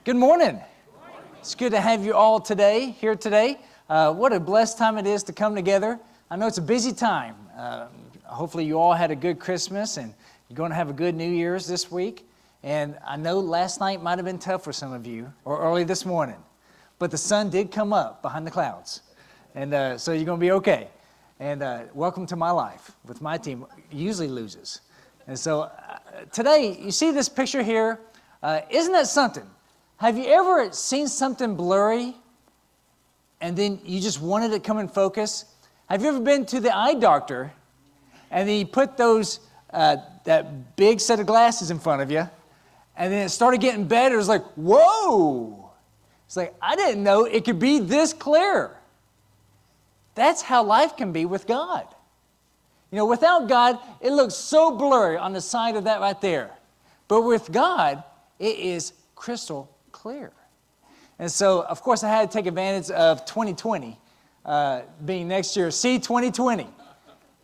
Good morning. It's good to have you all here today. What a blessed time it is to come together. I know it's a busy time. Hopefully you all had a good Christmas and you're going to have a good New Year's this week. And I know last night might have been tough for some of you, or early this morning. But the sun did come up behind the clouds. And so you're going to be okay. And welcome to my life with my team. Usually loses. And so today, you see this picture here. Isn't that something? Have you ever seen something blurry and then you just wanted it to come in focus? Have you ever been to the eye doctor and then you put that big set of glasses in front of you and then it started getting better? It was like, whoa! It's like, I didn't know it could be this clear. That's how life can be with God. You know, without God, it looks so blurry on the side of that right there. But with God, it is crystal clear. And so, of course, I had to take advantage of 2020 being next year. See 2020.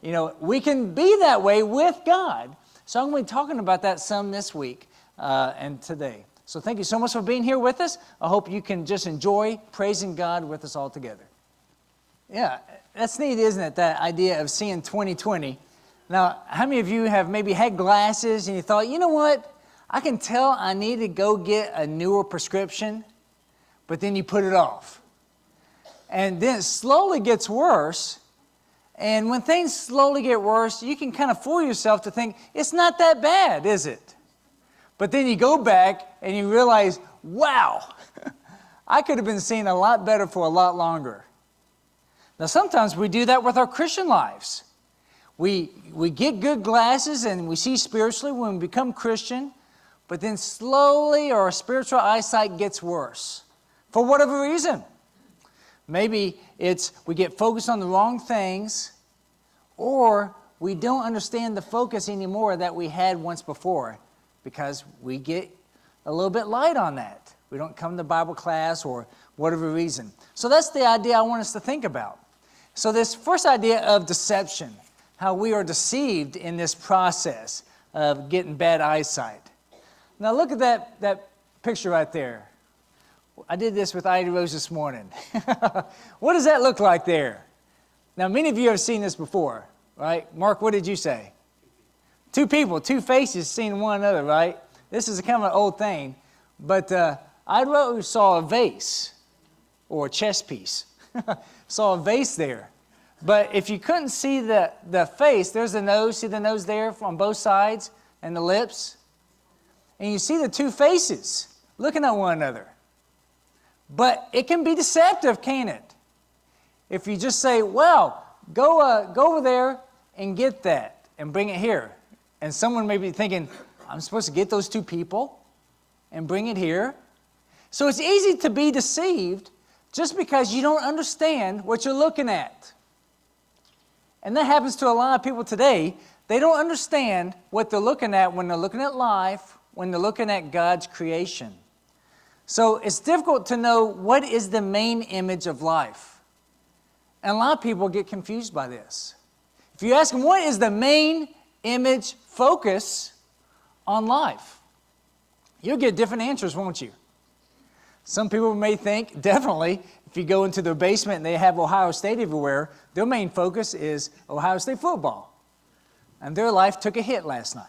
You know, we can be that way with God. So I'm going to be talking about that some this week and today. So thank you so much for being here with us. I hope you can just enjoy praising God with us all together. Yeah, that's neat, isn't it, that idea of seeing 2020. Now, how many of you have maybe had glasses and you thought, you know what? I can tell I need to go get a newer prescription, but then you put it off. And then it slowly gets worse. And when things slowly get worse, you can kind of fool yourself to think, it's not that bad, is it? But then you go back and you realize, wow, I could have been seeing a lot better for a lot longer. Now, sometimes we do that with our Christian lives. We get good glasses and we see spiritually when we become Christian, but then slowly our spiritual eyesight gets worse for whatever reason. Maybe it's we get focused on the wrong things, or we don't understand the focus anymore that we had once before because we get a little bit light on that. We don't come to Bible class or whatever reason. So that's the idea I want us to think about. So this first idea of deception, how we are deceived in this process of getting bad eyesight. Now look at that picture right there. I did this with Ida Rose this morning. What does that look like there? Now many of you have seen this before, right? Mark, what did you say? Two people, two faces seeing one another, right? This is kind of an old thing. But Ida Rose saw a vase or a chess piece. Saw a vase there. But if you couldn't see the face, there's the nose. See the nose there on both sides and the lips? And you see the two faces looking at one another. But it can be deceptive, can't it? If you just say, well, go over there and get that and bring it here. And someone may be thinking, I'm supposed to get those two people and bring it here. So it's easy to be deceived just because you don't understand what you're looking at. And that happens to a lot of people today. They don't understand what they're looking at when they're looking at life, when they're looking at God's creation. So it's difficult to know what is the main image of life. And a lot of people get confused by this. If you ask them, what is the main image focus on life? You'll get different answers, won't you? Some people may think, definitely, if you go into their basement and they have Ohio State everywhere, their main focus is Ohio State football. And their life took a hit last night.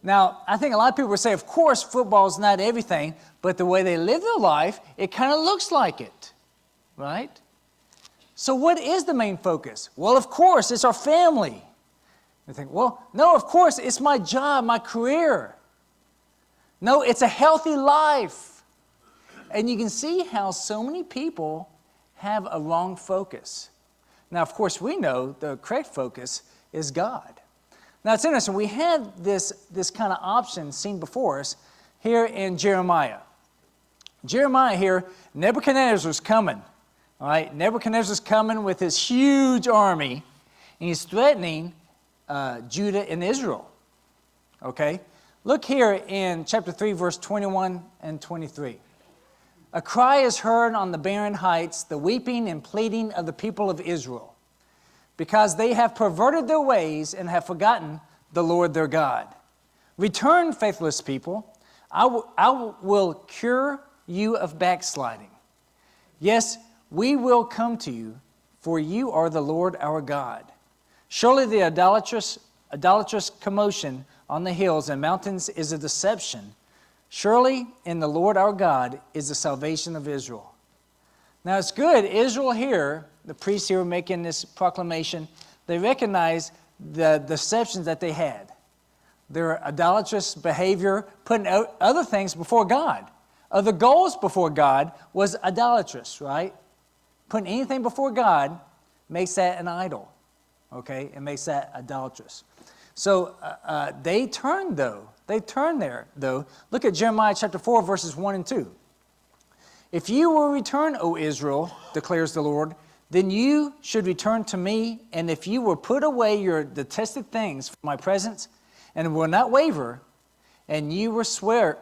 Now, I think a lot of people would say, of course, football is not everything, but the way they live their life, it kind of looks like it, right? So what is the main focus? Well, of course, it's our family. You think, well, no, of course, it's my job, my career. No, it's a healthy life. And you can see how so many people have a wrong focus. Now, of course, we know the correct focus is God. Now, it's interesting. We have this kind of option seen before us here in Jeremiah. Jeremiah here, Nebuchadnezzar's coming. All right, Nebuchadnezzar's coming with his huge army, and he's threatening Judah and Israel. Okay? Look here in chapter 3, verse 21 and 23. A cry is heard on the barren heights, the weeping and pleading of the people of Israel, because they have perverted their ways and have forgotten the Lord their God. Return, faithless people. I will cure you of backsliding. Yes, we will come to you, for you are the Lord our God. Surely the idolatrous commotion on the hills and mountains is a deception. Surely in the Lord our God is the salvation of Israel. Now it's good, Israel here, the priests here making this proclamation, they recognize the deceptions that they had. Their idolatrous behavior, putting other things before God. Other goals before God was idolatrous, right? Putting anything before God makes that an idol, okay? It makes that idolatrous. So they turned there, though. Look at Jeremiah chapter 4, verses 1 and 2. If you will return, O Israel, declares the Lord, then you should return to me, and if you will put away your detested things from my presence, and will not waver, and you will swear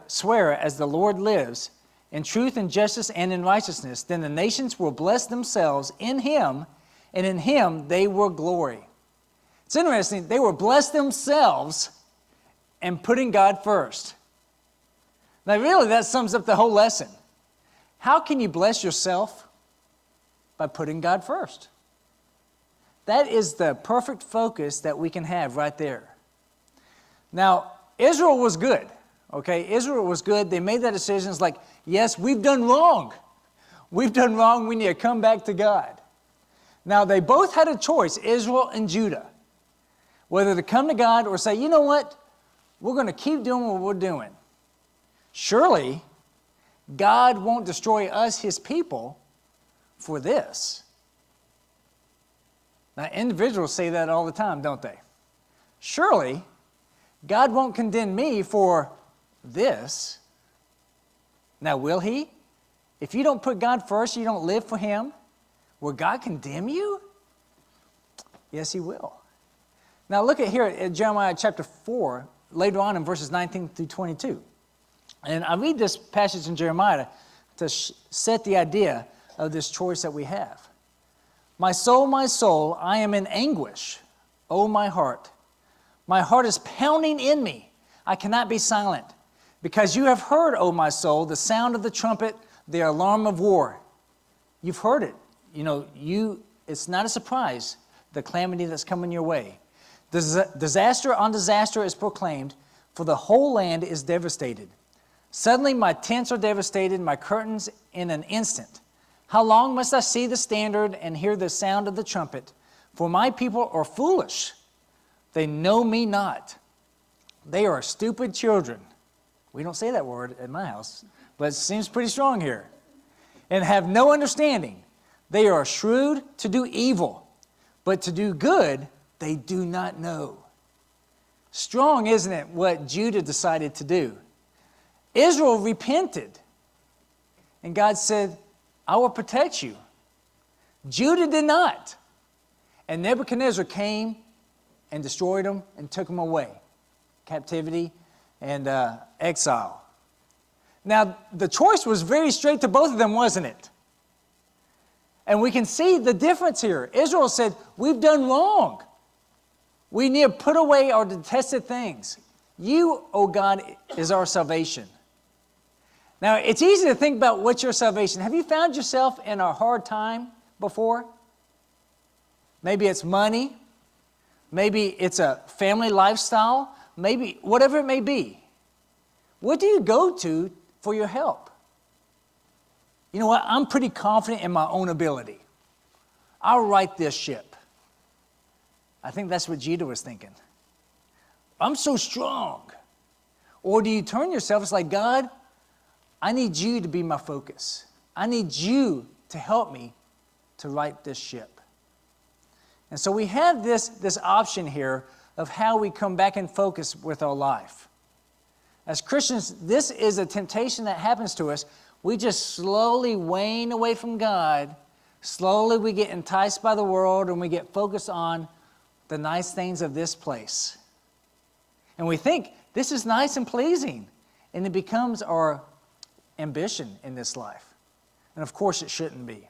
as the Lord lives, in truth and justice and in righteousness, then the nations will bless themselves in him, and in him they will glory. It's interesting, they will bless themselves and putting God first. Now really that sums up the whole lesson. How can you bless yourself? By putting God first. That is the perfect focus that we can have right there. Now, Israel was good, okay? Israel was good. They made that decision. It's like, yes, we've done wrong. We've done wrong. We need to come back to God. Now, they both had a choice, Israel and Judah, whether to come to God or say, you know what? We're going to keep doing what we're doing. Surely, God won't destroy us, his people, for this. Now, individuals say that all the time, don't they? Surely, God won't condemn me for this. Now, will he? If you don't put God first, you don't live for him, will God condemn you? Yes, he will. Now, look at here at Jeremiah chapter 4, later on in verses 19 through 22. And I read this passage in Jeremiah to set the idea of this choice that we have. My soul, I am in anguish. O my heart is pounding in me. I cannot be silent. Because you have heard, O my soul, the sound of the trumpet, the alarm of war. You've heard it. You know, it's not a surprise, the calamity that's coming your way. Disaster on disaster is proclaimed, for the whole land is devastated. Suddenly my tents are devastated, my curtains in an instant. How long must I see the standard and hear the sound of the trumpet? For my people are foolish. They know me not. They are stupid children. We don't say that word at my house, but it seems pretty strong here. And have no understanding. They are shrewd to do evil, but to do good they do not know. Strong, isn't it, what Judah decided to do? Israel repented. And God said, I will protect you. Judah did not. And Nebuchadnezzar came and destroyed them and took them away. Captivity and exile. Now, the choice was very straight to both of them, wasn't it? And we can see the difference here. Israel said, we've done wrong. We need to put away our detested things. You, O God, is our salvation. Now, it's easy to think about what's your salvation. Have you found yourself in a hard time before? Maybe it's money. Maybe it's a family lifestyle. Maybe whatever it may be. What do you go to for your help? You know what? I'm pretty confident in my own ability. I'll right this ship. I think that's what Judah was thinking. I'm so strong. Or do you turn yourself, it's like, God, I need you to be my focus. I need you to help me to right this ship. And so we have this option here of how we come back in focus with our life. As Christians, this is a temptation that happens to us. We just slowly wane away from God. Slowly we get enticed by the world and we get focused on the nice things of this place. And we think this is nice and pleasing. And it becomes our ambition in this life. And of course it shouldn't be.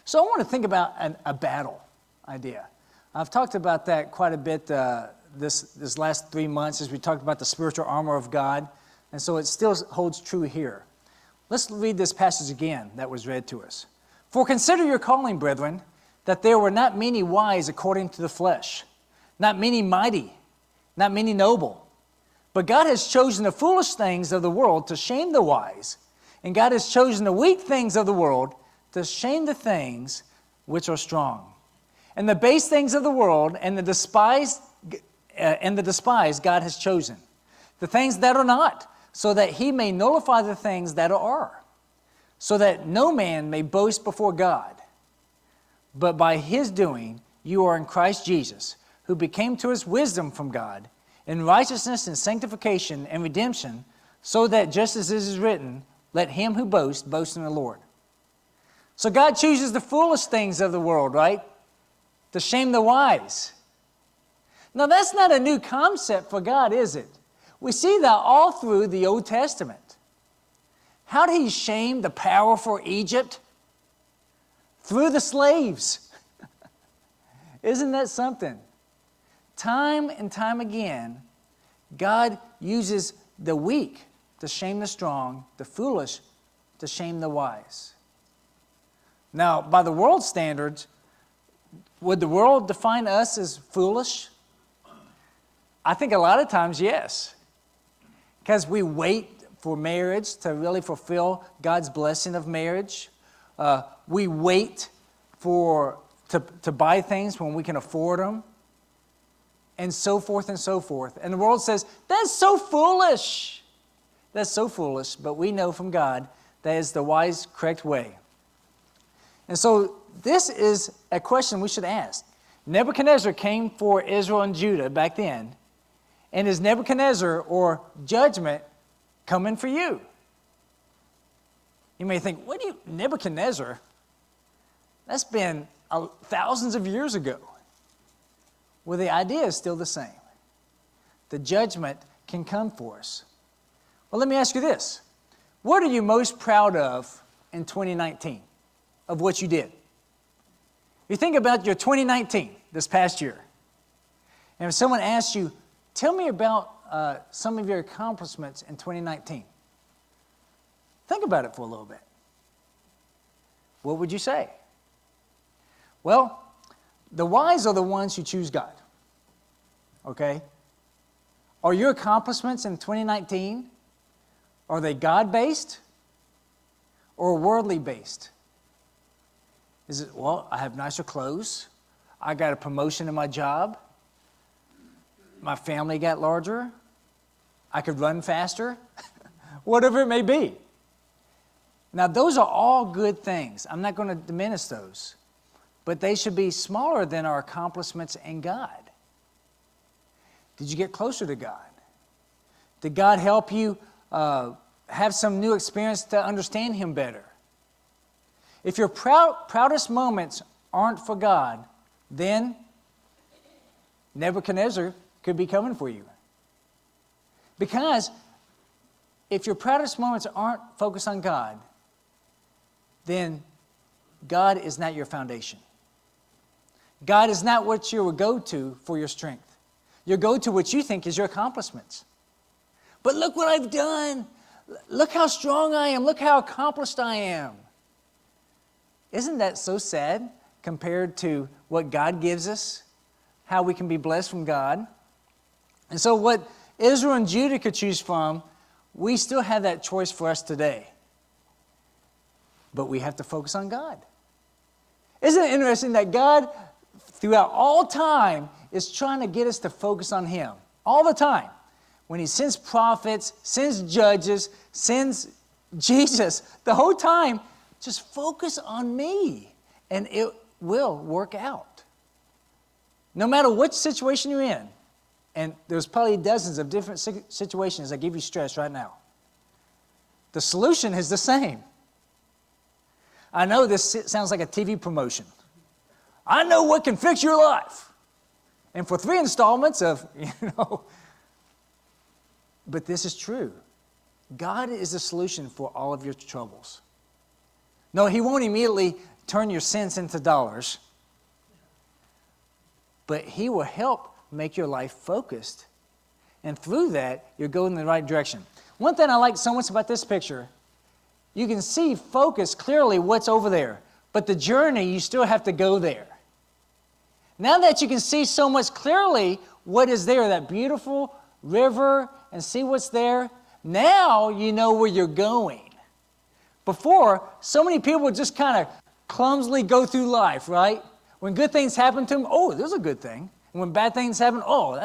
So I want to think about a battle idea. I've talked about that quite a bit this last 3 months as we talked about the spiritual armor of God. And so it still holds true here. Let's read this passage again that was read to us. For consider your calling, brethren, that there were not many wise according to the flesh, not many mighty, not many noble. But God has chosen the foolish things of the world to shame the wise, and God has chosen the weak things of the world to shame the things which are strong. And the base things of the world and the despised God has chosen, the things that are not, so that he may nullify the things that are, so that no man may boast before God. But by his doing you are in Christ Jesus, who became to us wisdom from God, in righteousness and sanctification and redemption, so that just as it is written, let him who boasts boast in the Lord. So God chooses the foolish things of the world, right? To shame the wise. Now that's not a new concept for God, is it? We see that all through the Old Testament. How did he shame the powerful Egypt? Through the slaves. Isn't that something? Time and time again, God uses the weak to shame the strong, the foolish to shame the wise. Now, by the world's standards, would the world define us as foolish? I think a lot of times, yes. Because we wait for marriage to really fulfill God's blessing of marriage. We wait to buy things when we can afford them. And so forth and so forth. And the world says, that's so foolish. That's so foolish. But we know from God that is the wise, correct way. And so this is a question we should ask. Nebuchadnezzar came for Israel and Judah back then. And is Nebuchadnezzar or judgment coming for you? You may think, what do you, Nebuchadnezzar? That's been thousands of years ago. Well, the idea is still the same. The judgment can come for us. Well, let me ask you this. What are you most proud of in 2019, of what you did? You think about your 2019, this past year. And if someone asks you, tell me about some of your accomplishments in 2019. Think about it for a little bit. What would you say? Well, the wise are the ones who choose God. Okay? Are your accomplishments in 2019, are they God-based or worldly-based? Is it, well, I have nicer clothes. I got a promotion in my job. My family got larger. I could run faster. Whatever it may be. Now, those are all good things. I'm not going to diminish those. But they should be smaller than our accomplishments in God. Did you get closer to God? Did God help you have some new experience to understand him better? If your proudest moments aren't for God, then Nebuchadnezzar could be coming for you. Because if your proudest moments aren't focused on God, then God is not your foundation. God is not what you will go to for your strength. You'll go to what you think is your accomplishments. But look what I've done. Look how strong I am. Look how accomplished I am. Isn't that so sad compared to what God gives us? How we can be blessed from God? And so what Israel and Judah could choose from, we still have that choice for us today. But we have to focus on God. Isn't it interesting that God, throughout all time, is trying to get us to focus on him? All the time. When he sends prophets, sends judges, sends Jesus, the whole time, just focus on me, and it will work out. No matter which situation you're in, and there's probably dozens of different situations that give you stress right now, the solution is the same. I know this sounds like a TV promotion. I know what can fix your life. And for 3 installments of, but this is true. God is the solution for all of your troubles. No, he won't immediately turn your cents into dollars, but he will help make your life focused. And through that, you're going in the right direction. One thing I like so much about this picture, you can see focus clearly what's over there, but the journey, you still have to go there. Now that you can see so much clearly what is there, that beautiful river, and see what's there, now you know where you're going. Before, so many people would just kind of clumsily go through life, right? When good things happen to them, oh, there's a good thing. And when bad things happen, oh,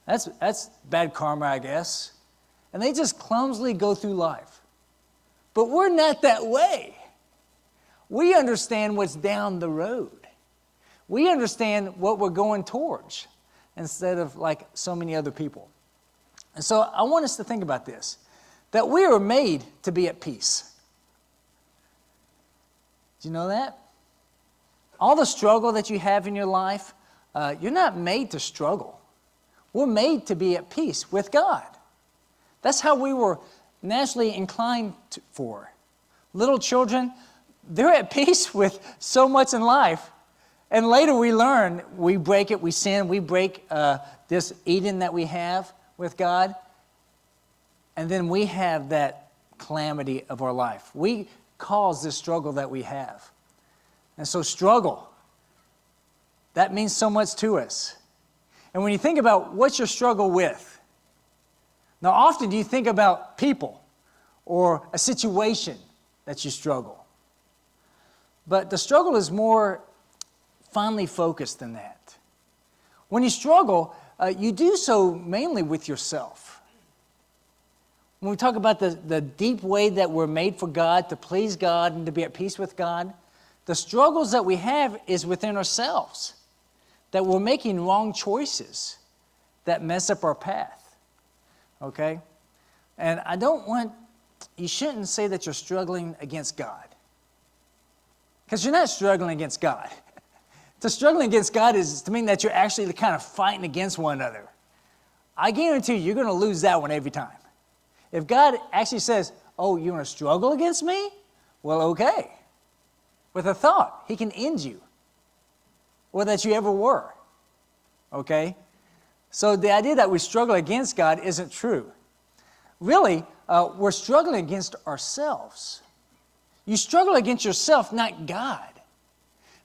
that's bad karma, I guess. And they just clumsily go through life. But we're not that way. We understand what's down the road. We understand what we're going towards instead of like so many other people. And so I want us to think about this, that we are made to be at peace. Do you know that? All the struggle that you have in your life, you're not made to struggle. We're made to be at peace with God. That's how we were naturally inclined for. Little children, they're at peace with so much in life. And later we learn, we break it, we sin, we break this Eden that we have with God. And then we have that calamity of our life. We cause this struggle that we have. And so struggle, that means so much to us. And when you think about what's your struggle with, now often do you think about people or a situation that you struggle. But the struggle is more finely focused than that. When you struggle, you do so mainly with yourself. When we talk about the deep way that we're made for God, to please God and to be at peace with God, the struggles that we have is within ourselves, that we're making wrong choices that mess up our path. Okay? And you shouldn't say that you're struggling against God. Because you're not struggling against God. To struggling against God is to mean that you're actually kind of fighting against one another. I guarantee you're going to lose that one every time. If God actually says, oh, you're going to struggle against me? Well, okay. With a thought, he can end you. Or that you ever were. Okay? So the idea that we struggle against God isn't true. Really, we're struggling against ourselves. You struggle against yourself, not God.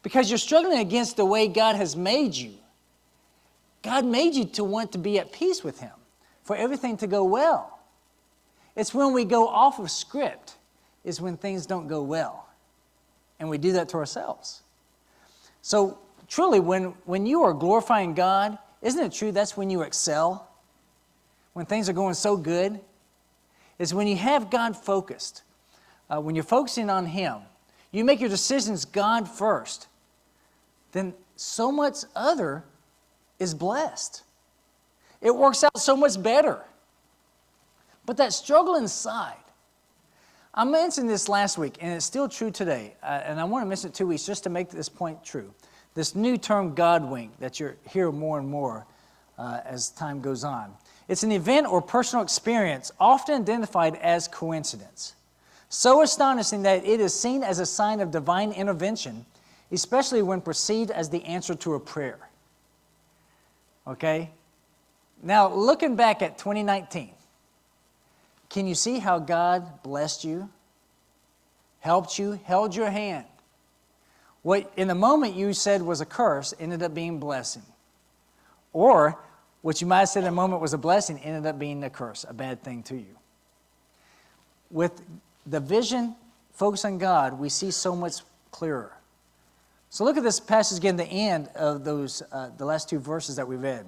Because you're struggling against the way God has made you. God made you to want to be at peace with him, for everything to go well. It's when we go off of script is when things don't go well. And we do that to ourselves. So truly, when you are glorifying God, isn't it true that's when you excel? When things are going so good? It's when you have God focused. When you're focusing on him, you make your decisions God first, then so much other is blessed. It works out so much better. But that struggle inside, I mentioned this last week, and it's still true today, and I want to mention it 2 weeks just to make this point true. This new term, God wink, that you hear more and more as time goes on. It's an event or personal experience often identified as coincidence. So astonishing that it is seen as a sign of divine intervention, especially when perceived as the answer to a prayer. Okay? Now, looking back at 2019, can you see how God blessed you, helped you, held your hand? What in the moment you said was a curse ended up being blessing. Or what you might have said in the moment was a blessing ended up being a curse, a bad thing to you. With the vision focused on God, we see so much clearer. So look at this passage again, the end of those, the last 2 verses that we read.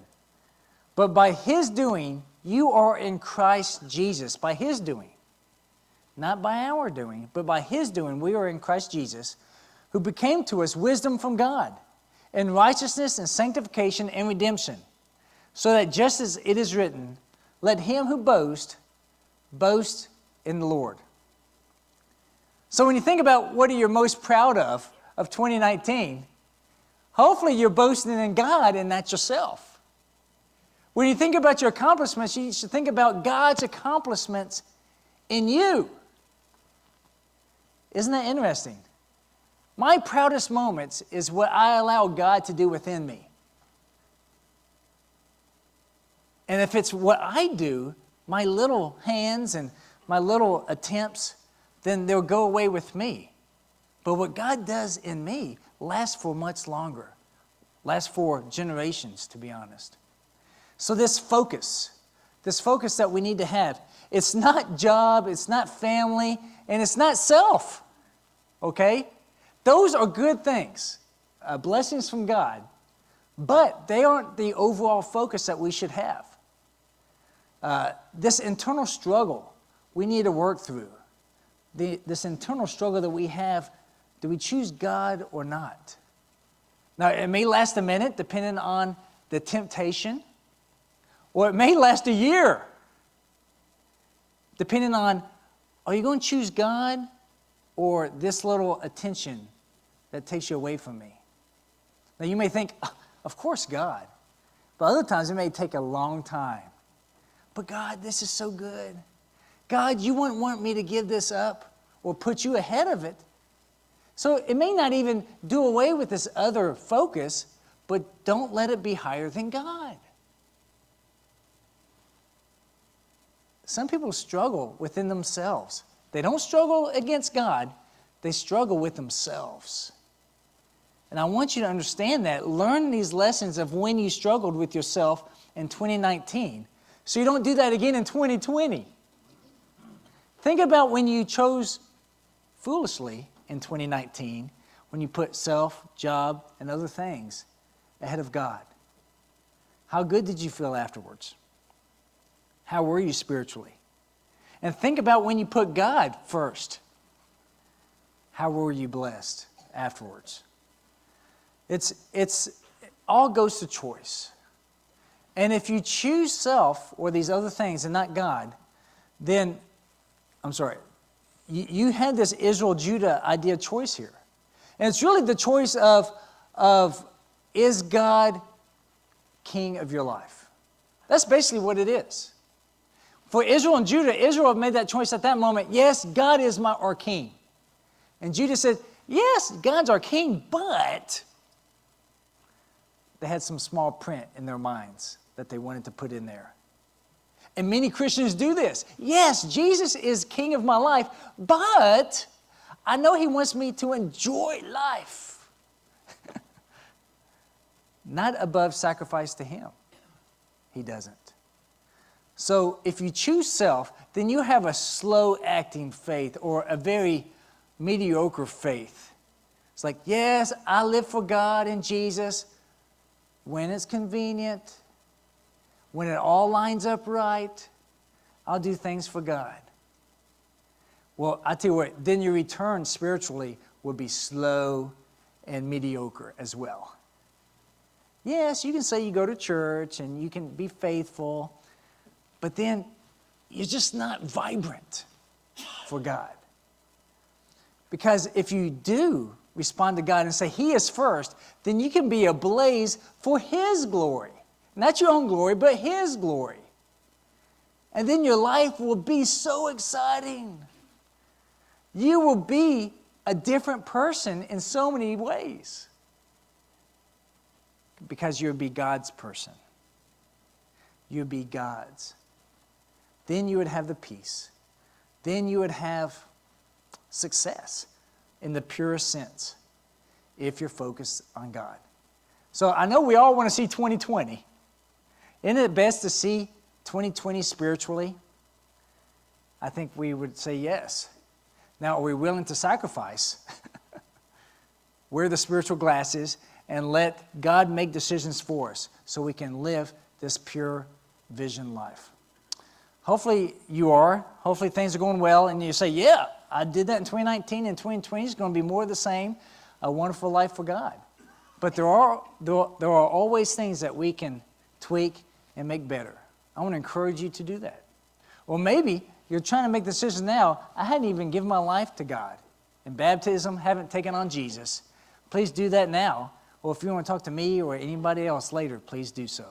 But by his doing, you are in Christ Jesus. By his doing. Not by our doing, but by his doing, we are in Christ Jesus, who became to us wisdom from God, and righteousness and sanctification and redemption, so that just as it is written, let him who boasts, boast in the Lord. So when you think about what are you most proud of 2019, hopefully you're boasting in God and not yourself. When you think about your accomplishments, you should think about God's accomplishments in you. Isn't that interesting? My proudest moments is what I allow God to do within me. And if it's what I do, my little hands and my little attempts, then they'll go away with me. But what God does in me lasts for much longer, lasts for generations, to be honest. So this focus that we need to have, it's not job, it's not family, and it's not self, okay? Those are good things, blessings from God, but they aren't the overall focus that we should have. This internal struggle we need to work through. This internal struggle that we have, do we choose God or not? Now, it may last a minute, depending on the temptation, or it may last a year, depending on, are you going to choose God or this little attention that takes you away from me? Now, you may think, of course, God. But other times, it may take a long time. But God, this is so good. God, you wouldn't want me to give this up or put you ahead of it. So it may not even do away with this other focus, but don't let it be higher than God. Some people struggle within themselves. They don't struggle against God. They struggle with themselves. And I want you to understand that. Learn these lessons of when you struggled with yourself in 2019, so you don't do that again in 2020. Think about when you chose foolishly in 2019, when you put self, job, and other things ahead of God. How good did you feel afterwards? How were you spiritually? And think about when you put God first. How were you blessed afterwards? It all goes to choice. And if you choose self or these other things and not God, then, you had this Israel-Judah idea choice here. And it's really the choice of is God king of your life? That's basically what it is. For Israel and Judah, Israel made that choice at that moment. Yes, God is our king. And Judah said, yes, God's our king, but they had some small print in their minds that they wanted to put in there. And many Christians do this. Yes, Jesus is king of my life, but I know he wants me to enjoy life. Not above sacrifice to him. He doesn't. So if you choose self, then you have a slow-acting faith or a very mediocre faith. It's like, yes, I live for God and Jesus when it's convenient. When it all lines up right, I'll do things for God. Well, I tell you what, then your return spiritually will be slow and mediocre as well. Yes, you can say you go to church and you can be faithful, but then you're just not vibrant for God. Because if you do respond to God and say He is first, then you can be ablaze for His glory. Not your own glory, but His glory. And then your life will be so exciting. You will be a different person in so many ways. Because you'll be God's person. You'll be God's. Then you would have the peace. Then you would have success in the purest sense if you're focused on God. So I know we all want to see 2020. Isn't it best to see 2020 spiritually? I think we would say yes. Now, are we willing to sacrifice, wear the spiritual glasses, and let God make decisions for us so we can live this pure vision life? Hopefully you are. Hopefully things are going well, and you say, yeah, I did that in 2019, and 2020 is going to be more of the same, a wonderful life for God. But there are always things that we can tweak and make better. I want to encourage you to do that. Or maybe you're trying to make decisions now. I hadn't even given my life to God. In baptism, haven't taken on Jesus. Please do that now. Or if you want to talk to me or anybody else later, please do so.